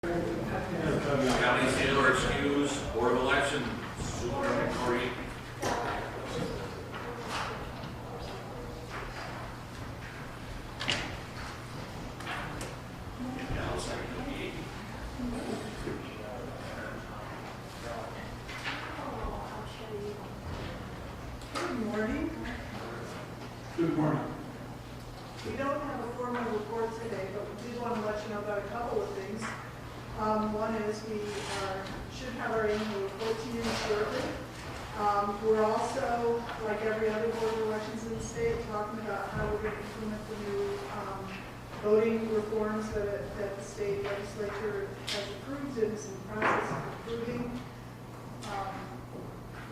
County Sailor excuse, Board of Election, Superintendent. Good morning. Good morning. We don't have a formal report today, but we did want to let you know about a couple of things. One is we should have our annual report to you shortly. We're also, like every other board of elections in the state, talking about how we're going to implement the new voting reforms that the state legislature has approved and is in the process of approving.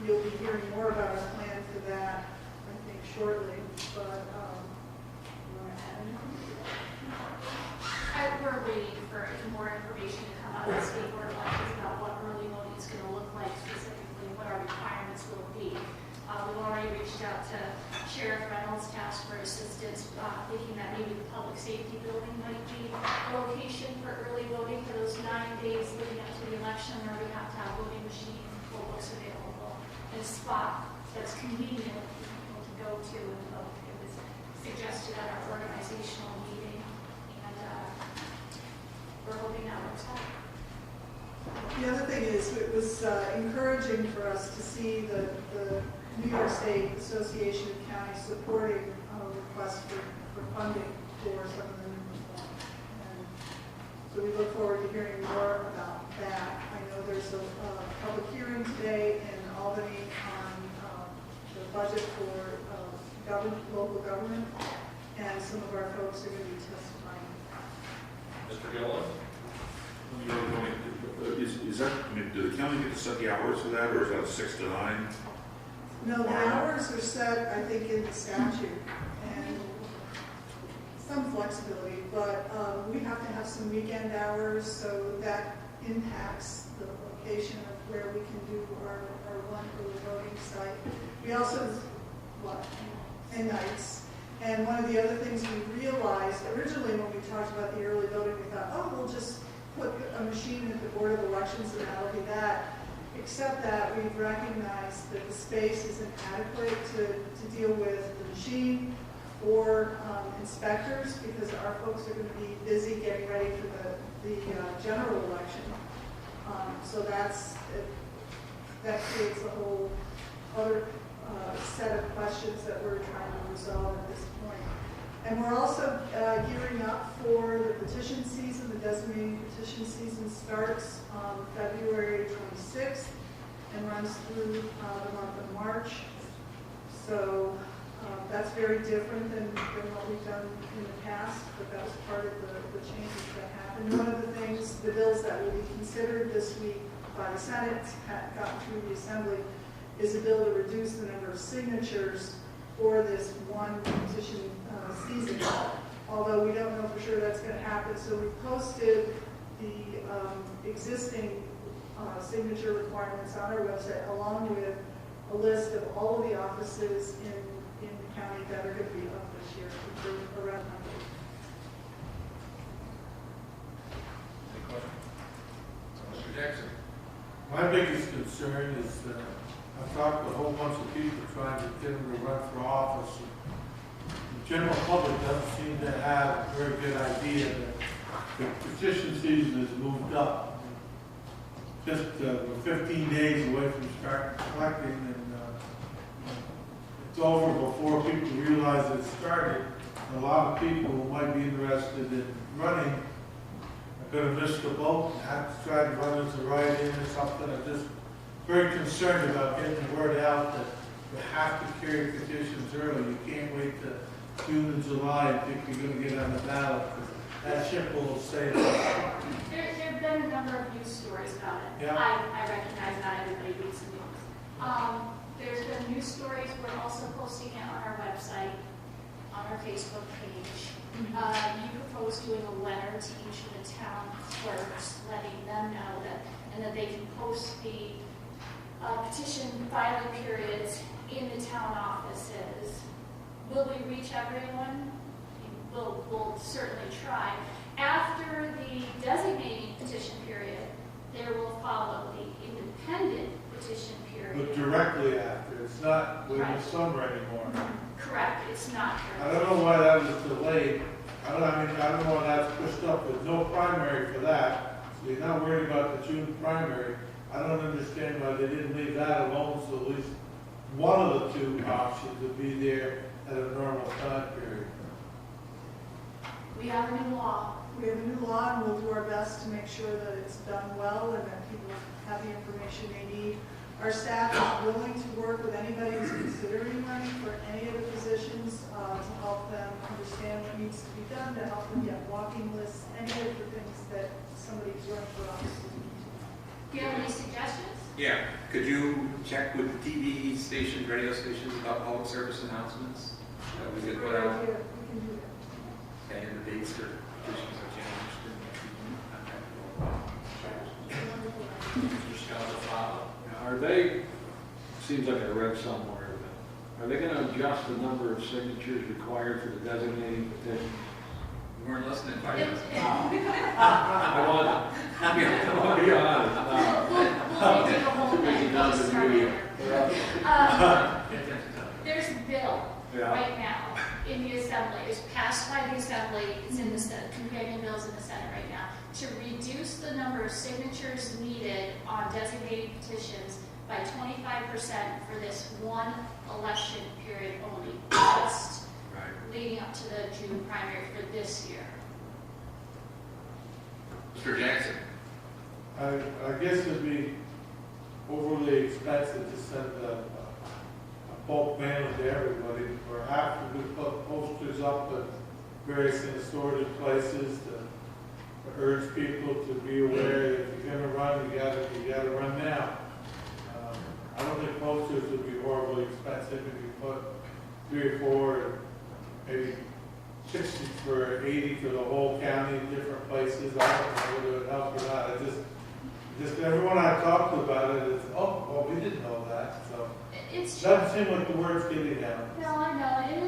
You'll be hearing more about our plan for that, I think, shortly. But you want to add anything? We're waiting for more information to come out of the state board of elections about what early voting is going to look like, specifically what our requirements will be. We've already reached out to Sheriff Reynolds to ask for assistance, thinking that maybe the public safety building might be a location for early voting for those 9 days leading up to the election, where we have to have voting machine poll books available in a spot that's convenient for people to go to and vote. It was suggested at our organizational meeting, and we're hoping that works out. The other thing is, it was encouraging for us to see the New York State Association of Counties supporting a request for funding for some of the new reforms. And so we look forward to hearing more about that. I know there's a public hearing today in Albany on the budget for local government, and some of our folks are going to be testifying. Mr. Gillis? Is that, I mean, do the county get to set the hours for that, or is that 6 to 9? No, the hours are set, I think, in the statute, and some flexibility, but we have to have some weekend hours, so that impacts the location of where we can do our one early voting site. We also, and nights. And one of the other things we realized, originally when we talked about the early voting, we thought, oh, we'll just put a machine at the Board of Elections and that'll be that. Except that we've recognized that the space isn't adequate to deal with the machine or inspectors, because our folks are going to be busy getting ready for the general election. So that creates a whole other set of questions that we're trying to resolve at this point. And we're also gearing up for the petition season. The designated petition season starts on February 26th and runs through the month of March. So that's very different than what we've done in the past, but that was part of the changes that happened. One of the things, the bills that will be considered this week by the Senate, gotten through the Assembly, is a bill to reduce the number of signatures for this one petition season, although we don't know for sure that's going to happen. So we posted the existing signature requirements on our website, along with a list of all of the offices in the county that are going to be up this year, for around 100. Any questions? Mr. Jackson? My biggest concern is that I've talked to a whole bunch of people trying to get them to run for office. The general public doesn't seem to have a very good idea that the petition season has moved up. Just we're 15 days away from starting collecting, and it's over before people realize it started. A lot of people who might be interested in running are going to miss the boat and have to try to run as a write-in or something. I'm just very concerned about getting the word out that you have to carry petitions early. You can't wait to June and July and think you're going to get on the ballot, because that ship will sail. There have been a number of news stories about it. Yeah. I recognize not everybody reads the news. There's been news stories. We're also posting it on our website, on our Facebook page. You propose doing a letter to each of the town clerks, letting them know that, and that they can post the petition filing periods in the town offices. Will we reach everyone? We'll certainly try. After the designating petition It's not with the Right. summer anymore. Correct, it's not. I don't know why that was delayed. I don't know why that's pushed up. There's no primary for that. So you're not worried about the June primary. I don't understand why they didn't leave that alone, so at least one of the two options would be there at a normal time period. We have a new law. We have a new law, and we'll do our best to make sure that it's done well and that people have the information they need. Our staff is willing to work with anybody who's considering running for any of the positions to help them understand what needs to be done, to help them get walking lists, any of the things that somebody's running for office. Do you have any suggestions? Yeah, could you check with TV stations, radio stations about public service announcements? That we could put Great out, idea. We can do that. and the dates for petitions are changed. Mr. Scott, Now, are they, seems like I read somewhere, but are they gonna adjust the number of signatures required for the designating petition? We weren't listening, quite It- I want to be honest. We'll take a whole thing, we'll just start there. There's a bill Yeah. right now in the Assembly, it's passed by the Assembly, it's in the Senate, companion bills in the Senate right now, to reduce the number of signatures needed on designated petitions by 25% for this one election period only, just Right. leading up to the June primary for this year. Mr. Jackson. I guess it'd be overly expensive to send a bulk mailing to everybody, or after we put posters up at various assorted places to urge people to be aware that if you're gonna run, you gotta run now. I don't think posters would be horribly expensive if you put 3 or 4, maybe 60 for 80 for the whole county in different places. I don't know whether it would help or not. Just everyone I talked to about it is, oh, well, we didn't know that, so. It's It doesn't seem like the word's getting out. No, I know, it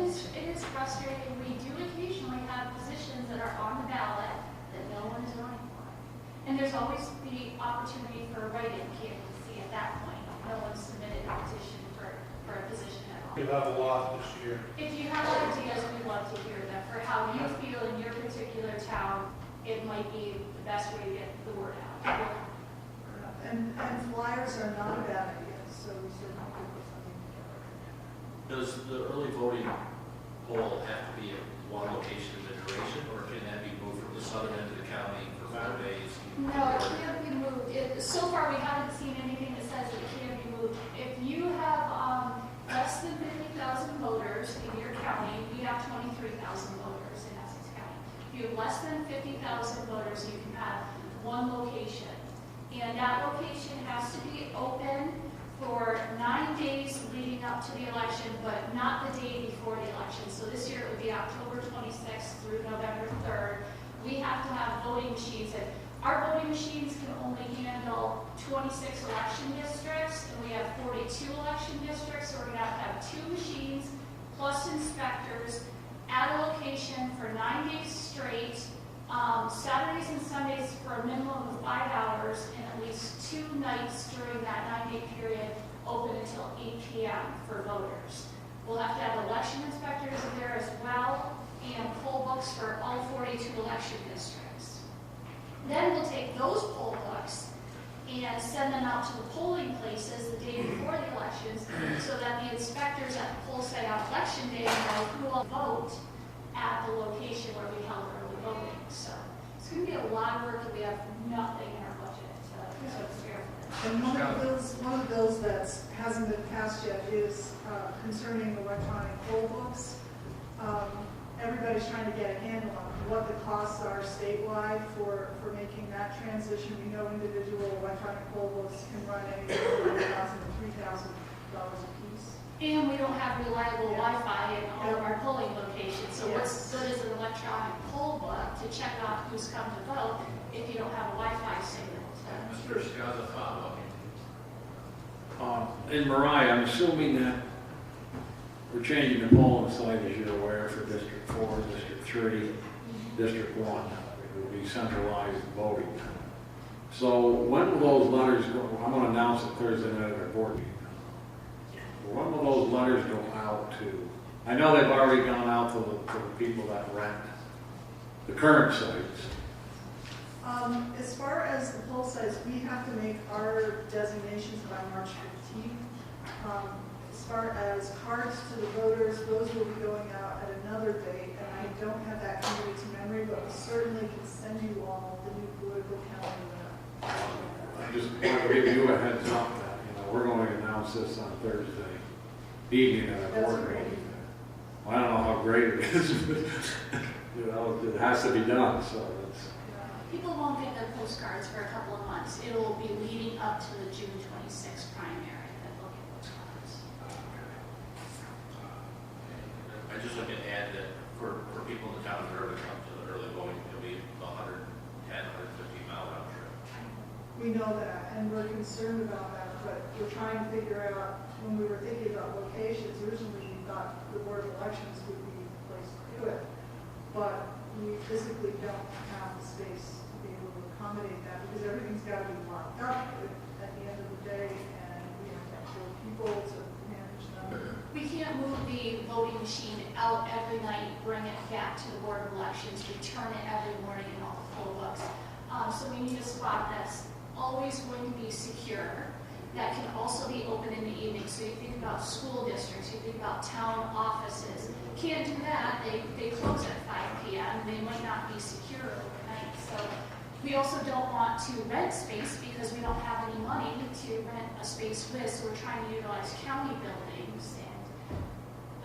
is frustrating. We do occasionally have positions that are on the ballot that no one is running for. And there's always the opportunity for a write-in candidacy at that point. No one submitted a petition for a position at all. We'll have a lot this year. If you have ideas, we'd love to hear them for how you feel in your particular town. It might be the best way to get the word out. And flyers are not a bad idea, so we certainly could put something together. Does the early voting poll have to be at one location in the duration, or can that be moved from the southern end of the county for 4 days? No, it can't be moved. So far, we haven't seen anything that says it can't be moved. If you have less than 50,000 voters in your county, we have 23,000 voters in Essex County. If you have less than 50,000 voters, you can have one location. And that location has to be open for 9 days leading up to the election, but not the day before the election. So this year it would be October 26th through November 3rd. We have to have voting machines, and our voting machines can only handle 26 election districts, and we have 42 election districts, so we're gonna have 2 machines plus inspectors at a location for 9 days straight, Saturdays and Sundays for a minimum of 5 hours, and at least 2 nights during that 9-day period, open until 8 p.m. for voters. We'll have to have election inspectors there as well, and poll books for all 42 election districts. Then we'll take those poll books and send them out to the polling places the day before the elections, so that the inspectors at the poll site on election day know who will vote at the location where we held early voting. So it's going to be a lot of work, and we have nothing in our budget to spare for And one of the bills that hasn't been passed yet is concerning electronic poll books. Everybody's trying to get a handle on what the costs are statewide for making that transition. We know individual electronic poll books can run anywhere from $1,000 to $3,000 a piece. And we don't have reliable Wi-Fi in all of our polling locations, so what's good is an electronic poll book to check off who's come to vote if you don't have a Wi-Fi signal. Mr. Scott, a follow-up. In Mariah, I'm assuming that we're changing the polling site, as you're aware, for District 4, District 3, District 1. It will be centralized voting. So when will those letters go? I'm going to announce it Thursday night at our board meeting. when will those letters go out to, I know they've already gone out to the people that rent the current sites. As far as the poll sites, we have to make our designations by March 15th. As far as cards to the voters, those will be going out at another date, and I don't have that committed to memory, but we certainly can send you all the new political calendar. I just want to give you a heads up that, we're going to announce this on Thursday evening at a That's board okay. meeting. Well, I don't know how great it is, but, it has to be done, so it's. People won't get their postcards for a couple of months. It will be leading up to the June 26th primary that they'll get postcards. I just want to add that for people in the town that are going to come to the early voting, it'll be 110, 150 mile round trip. We know that, and we're concerned about that, but we're trying to figure out, when we were thinking about locations, originally we thought the Board of Elections would be the place to do it, but we physically don't have the space to be able to accommodate that, because everything's got to be locked up at the end of the day, and we have to have people to manage them. We can't move the voting machine out every night, bring it back to the Board of Elections, return it every morning in all the poll books. So we need a spot that's always going to be secure, that can also be open in the evening. So you think about school districts, you think about town offices. Can't do that, they close at 5 p.m., they might not be secure overnight. So we also don't want to rent space because we don't have any money to rent a space with, so we're trying to utilize county buildings.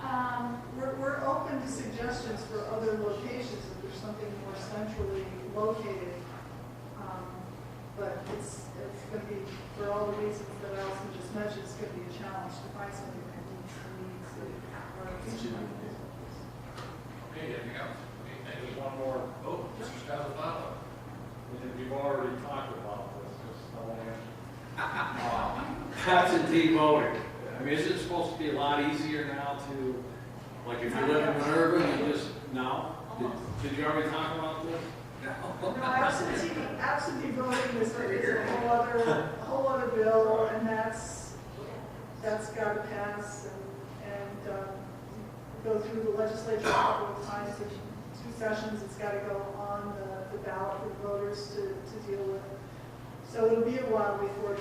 And We're open to suggestions for other locations if there's something more centrally located. But it's going to be, for all the reasons that Allison just mentioned, it's going to be a challenge to find something that meets the needs of our future. Okay, anything else? Okay, thank you. One more, Oh, Mr. Scottafato. we've already talked about this, just I want to Absentee voting. I mean, is it supposed to be a lot easier now to, like if you live in Minerva, you just, no? Did you already talk about this? No, absentee voting is a whole other bill, and that's got to pass and go through the legislature a couple of times, in 2 sessions. It's got to go on the ballot for the voters to deal with. So it'll be a while before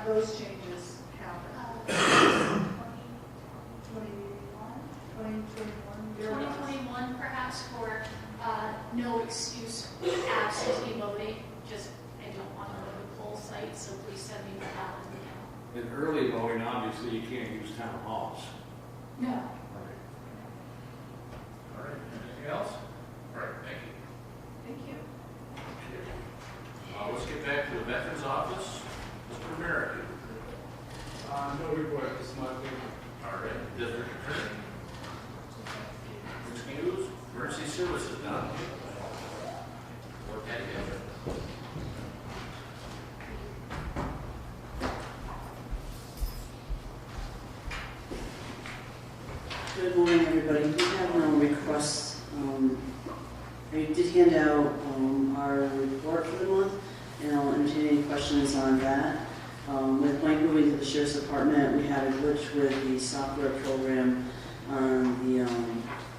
those changes happen. 2021 perhaps for no excuse absentee voting, just I don't want to go to the poll site, so please send me the ballot now. In early voting, obviously, you can't use town halls. No. All right, anything else? All right, thank you. Thank you. Let's get back to the Veterans Office. Mr. American. No report this month. All right, District Attorney. Excuse, Emergency Services, done. What can you do? Good morning, everybody. We have requests. I did hand out our report for the month, and I'll entertain any questions on that. With Mike moving to the Sheriff's Department, we had a glitch with the software program on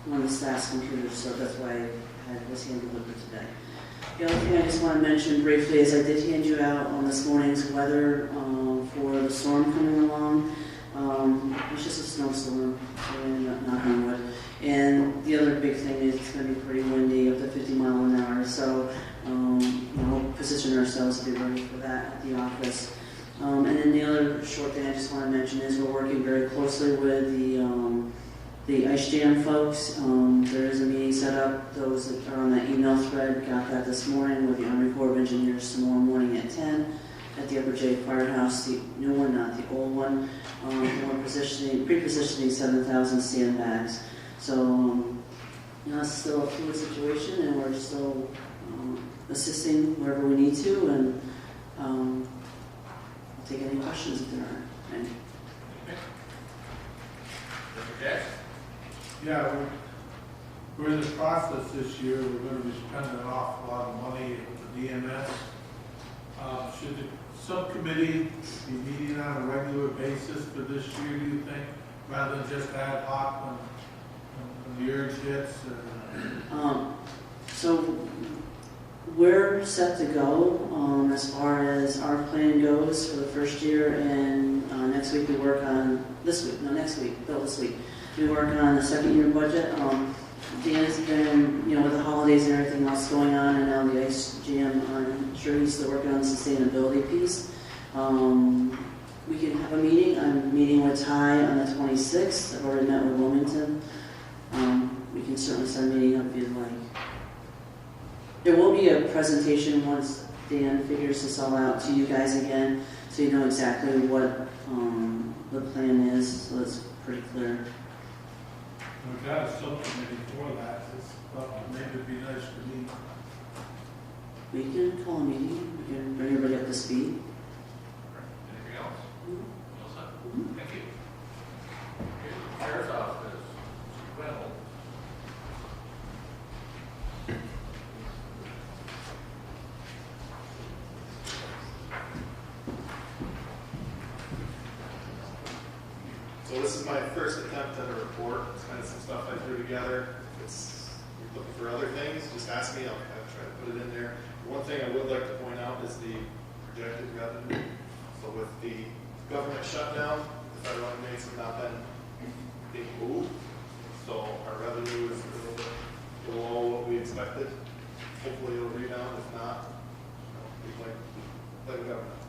one of the staff's computers, so that's why I was hand delivered today. The other thing I just want to mention briefly is I did hand you out on this morning's weather for the storm coming along. It's just a snowstorm, and not Homewood. And the other big thing is it's going to be pretty windy, up to 50 miles an hour. So we'll position ourselves to be ready for that at the office. And then the other short thing I just want to mention is we're working very closely with the Ice Jam folks. There is a meeting set up. Those that are on that email thread got that this morning with the Army Corps of Engineers tomorrow morning at 10 at the Upper J Firehouse, the new one, not the old one. We're pre-positioning 7,000 sandbags. So it's still a fluid situation, and we're still assisting wherever we need to, and I'll take any questions if there are any. Mr. Jackson? Yeah, we're in the process this year, we're going to be spending an awful lot of money with the DMS. Should the subcommittee be meeting on a regular basis for this year, do you think? rather than just ad hoc when the urge hits? So we're set to go as far as our plan goes for the first year, and next week we work on, this week, no, next week, no, this week, we work on the second year budget. Dan's been, with the holidays and everything else going on, and now the ice jam, I'm sure he's still working on the sustainability piece. We can have a meeting. I'm meeting with Ty on the 26th. I've already met with Wilmington. We can certainly set a meeting up if you'd like. There will be a presentation once Dan figures this all out to you guys again, so you know exactly what the plan is, so it's pretty clear. We've got a subcommittee for that. Maybe it'd be nice to meet. We can call a meeting. We can bring everybody up to speed. Anything else? No, sir. Thank you. Sheriff's Office, well. So this is my first attempt at a report. It's kind of some stuff I threw together. If you're looking for other things, just ask me. I'll try to put it in there. One thing I would like to point out is the projected revenue. So with the government shutdown, the federal inmates have not been being moved. So our revenue is a little bit below what we expected. Hopefully it'll rebound. If not, we play the government.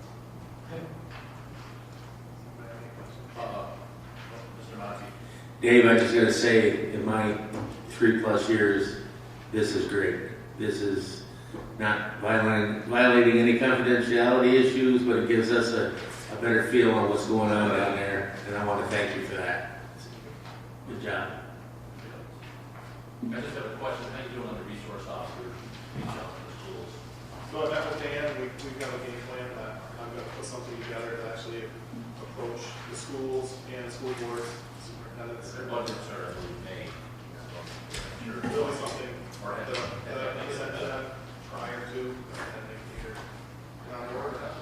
Mr. Monty. Dave, I just gotta say, in my 3+ years, this is great. This is not violating any confidentiality issues, but it gives us a better feel on what's going on down there, and I want to thank you for that. Good job. I just have a question. How are you doing on the resource officer reach out to the schools? So I met with Dan. We've got a game plan that I'm going to put something together to actually approach the schools and the school boards, superintendents. Their budgets are made. Really something Or that I sent to them prior to, and they can get on board with that.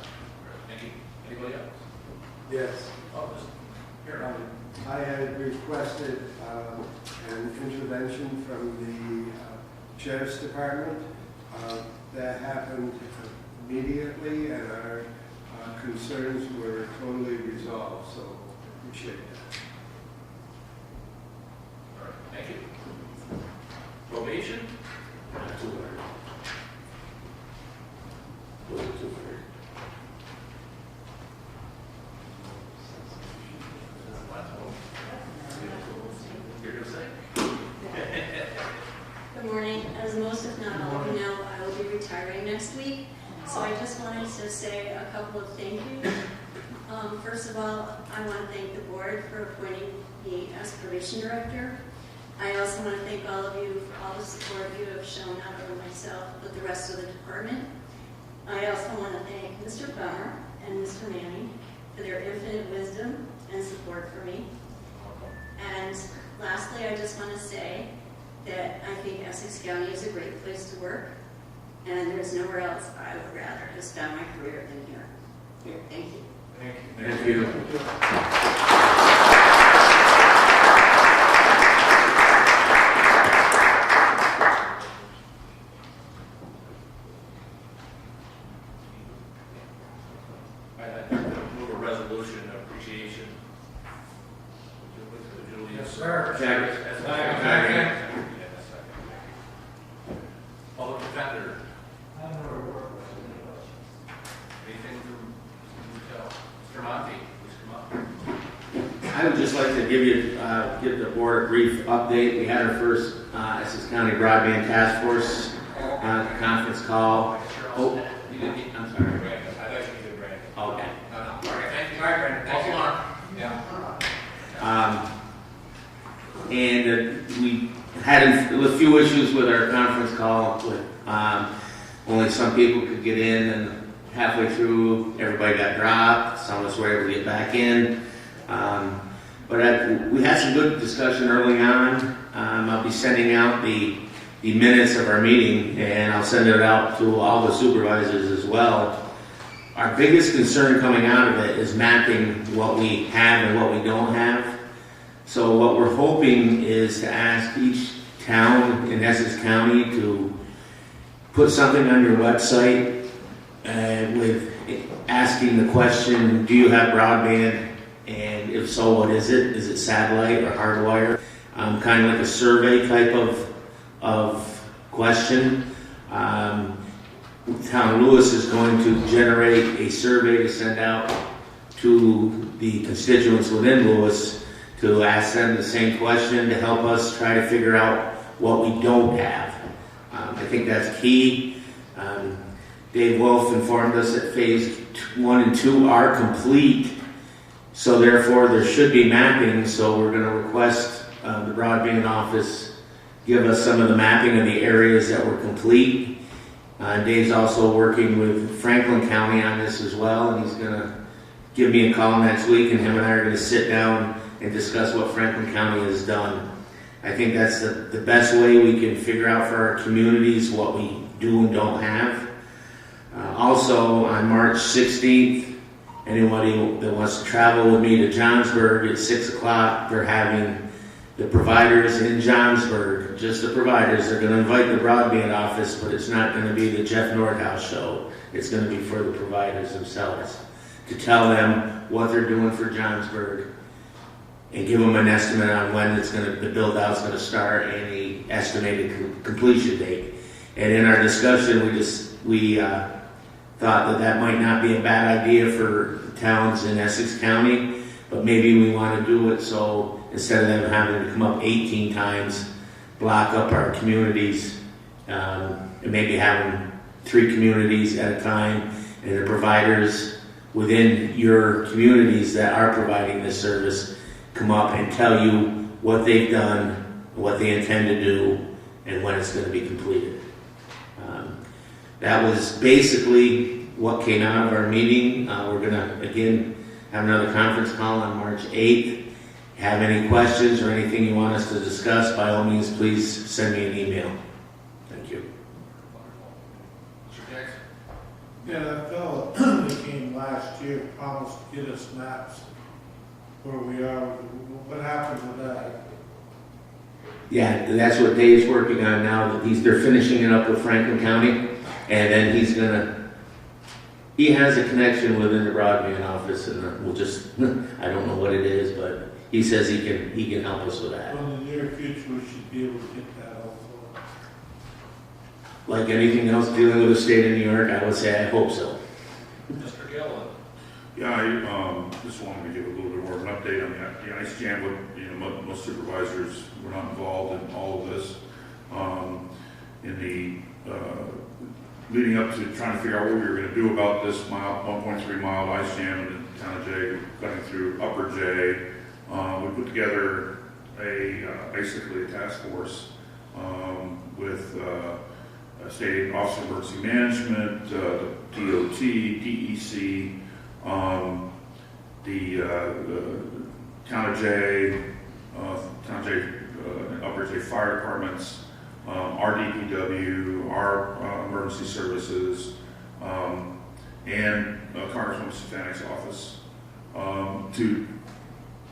Thank you. Anybody else? Yes. Oh, just here. I had requested an intervention from the Sheriff's Department. That happened immediately, and our concerns were totally resolved, so appreciate that. All right. Thank you. Probation? Not too hard. Wasn't too hard. You're going to say? Good morning. As most, if not all of you know, I will be retiring next week. So I just wanted to say a couple of thank yous. First of all, I want to thank the board for appointing me as probation director. I also want to thank all of you for all the support you have shown, not only myself, but the rest of the department. I also want to thank Mr. Bummer and Mr. Manning for their infinite wisdom and support for me. And lastly, I just want to say that I think Essex County is a great place to work, and there's nowhere else I would rather have spent my career than here. Thank you. Thank you. I'd move a resolution of appreciation. Yes, sir. Second. Second. Alderman Defender. Anything from Mr. Monty? Please come up. I would just like to give the board a brief update. We had our first Essex County Broadband Task Force conference call. Oh, you didn't get, I'm sorry. Brandon. I thought you did Brandon. Okay. No. All right, thank you. All right, Brandon. Thank you. Yeah. And we had a few issues with our conference call. With, only some people could get in, and halfway through, everybody got dropped. Some of us were able to get back in. But we had some good discussion early on. I'll be sending out the minutes of our meeting, and I'll send it out to all the supervisors as well. Our biggest concern coming out of it is mapping what we have and what we don't have. So what we're hoping is to ask each town in Essex County to put something on your website with asking the question, do you have broadband? And if so, what is it? Is it satellite or hardwire? Kind of like a survey type of question. Town of Lewis is going to generate a survey to send out to the constituents within Lewis to ask them the same question to help us try to figure out what we don't have. I think that's key. Dave Wolf informed us that phase 1 and 2 are complete, so therefore there should be mapping. So we're going to request the broadband office give us some of the mapping of the areas that were complete. Dave's also working with Franklin County on this as well, and he's going to give me a call next week, and him and I are going to sit down and discuss what Franklin County has done. I think that's the best way we can figure out for our communities what we do and don't have. Also, on March 16th, anybody that wants to travel with me to Johnsburg at 6 o'clock, they're having the providers in Johnsburg, just the providers. They're going to invite the broadband office, but it's not going to be the Jeff Nordhaus show. It's going to be for the providers themselves, to tell them what they're doing for Johnsburg and give them an estimate on when the build out's going to start and the estimated completion date. And in our discussion, we thought that might not be a bad idea for towns in Essex County, but maybe we want to do it so instead of them having to come up 18 times, block up our communities, and maybe having 3 communities at a time, and the providers within your communities that are providing this service come up and tell you what they've done, what they intend to do, and when it's going to be completed. That was basically what came out of our meeting. We're going to, again, have another conference call on March 8th. Have any questions or anything you want us to discuss, by all means, please send me an email. Thank you. Mr. Jackson? Yeah, that fellow that came last year promised to get us maps where we are. What happened to that? Yeah, that's what Dave's working on now. They're finishing it up with Franklin County, and then he has a connection within the broadband office, and we'll just, I don't know what it is, but he says he can help us with that. Well, in the near future, we should be able to get that also. Like anything else dealing with the state of New York, I would say I hope so. Mr. Gillen? Yeah, I just wanted to give a little bit more of an update on the ice jam. Most supervisors were not involved in all of this. In the leading up to trying to figure out what we were going to do about this 1.3 mile ice jam in the town of Jay, cutting through Upper Jay, we put together basically a task force with State Office of Emergency Management, DOT, DEC, the Town of Jay, Upper Jay Fire Departments, our DPW, our emergency services, and Congresswoman Stefanik's office to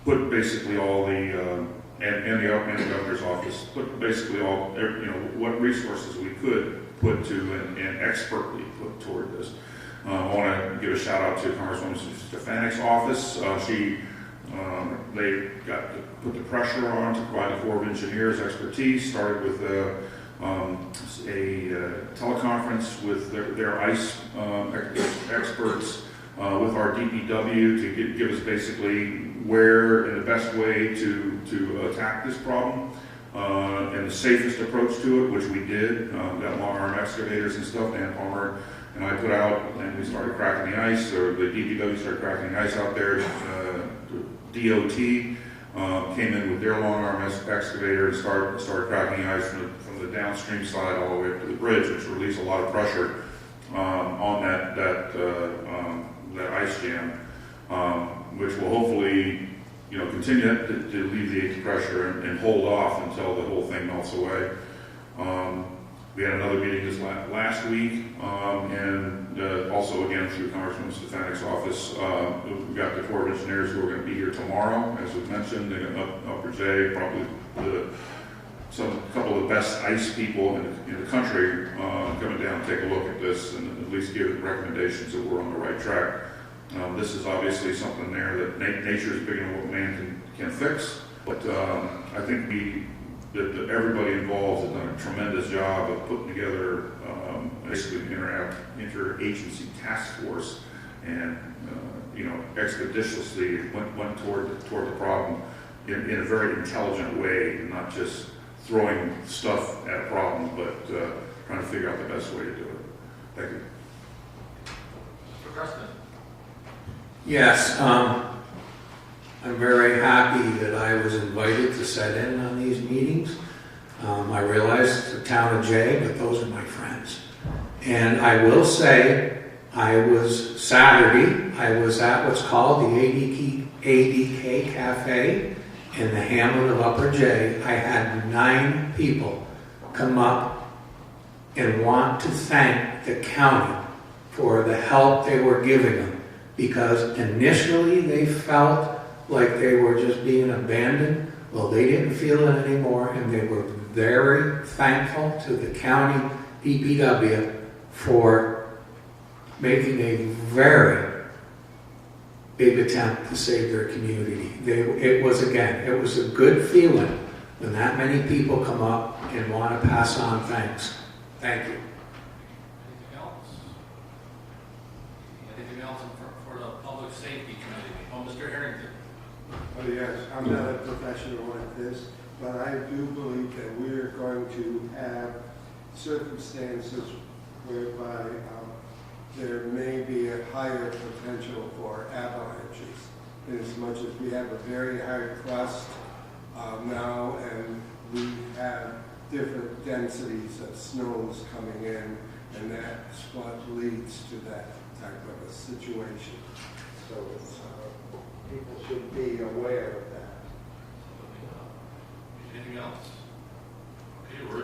put basically all the and the governor's office, put basically all what resources we could put to and expertly put toward this. I want to give a shout out to Congresswoman Stefanik's office. They got to put the pressure on to provide the Corps of Engineers expertise. Started with a teleconference with their ICE experts, with our DPW to give us basically where and the best way to attack this problem, and the safest approach to it, which we did. Got long arm excavators and stuff. Dan Palmer and I put out, and we started cracking the ice, or the DPW started cracking the ice out there. DOT came in with their long arm excavator and started cracking the ice from the downstream side all the way up to the bridge, which released a lot of pressure on that ice jam, which will hopefully continue to alleviate the pressure and hold off until the whole thing melts away. We had another meeting this last week, and also again through Congressman Stefanik's office, we've got the Corps of Engineers who are going to be here tomorrow, as we've mentioned, Upper J, probably a couple of the best ice people in the country coming down to take a look at this and at least give recommendations that we're on the right track. This is obviously something there that nature is bigger than what man can fix, but I think that everybody involved has done a tremendous job of putting together basically an interagency task force, and expeditiously went toward the problem in a very intelligent way, and not just throwing stuff at a problem, but trying to figure out the best way to do it. Thank you. Mr. Preston. Yes, I'm very happy that I was invited to sit in on these meetings. I realize the town of Jay, but those are my friends. And I will say, Saturday, I was at what's called the ADK Cafe in the hamlet of Upper J. I had 9 people come up and want to thank the county for the help they were giving them, because initially they felt like they were just being abandoned. Well, they didn't feel it anymore, and they were very thankful to the county DPW for making a very big attempt to save their community. It was a good feeling when that many people come up and want to pass on thanks. Thank you. Anything else? Anything else for the public safety committee? Oh, Mr. Harrington. Oh, yes, I'm not a professional like this, but I do believe that we're going to have circumstances whereby there may be a higher potential for avalanches, in as much as we have a very high crust now, and we have different densities of snows coming in, and that's what leads to that type of a situation. So it's, people should be aware of that. Anything else? Okay, we're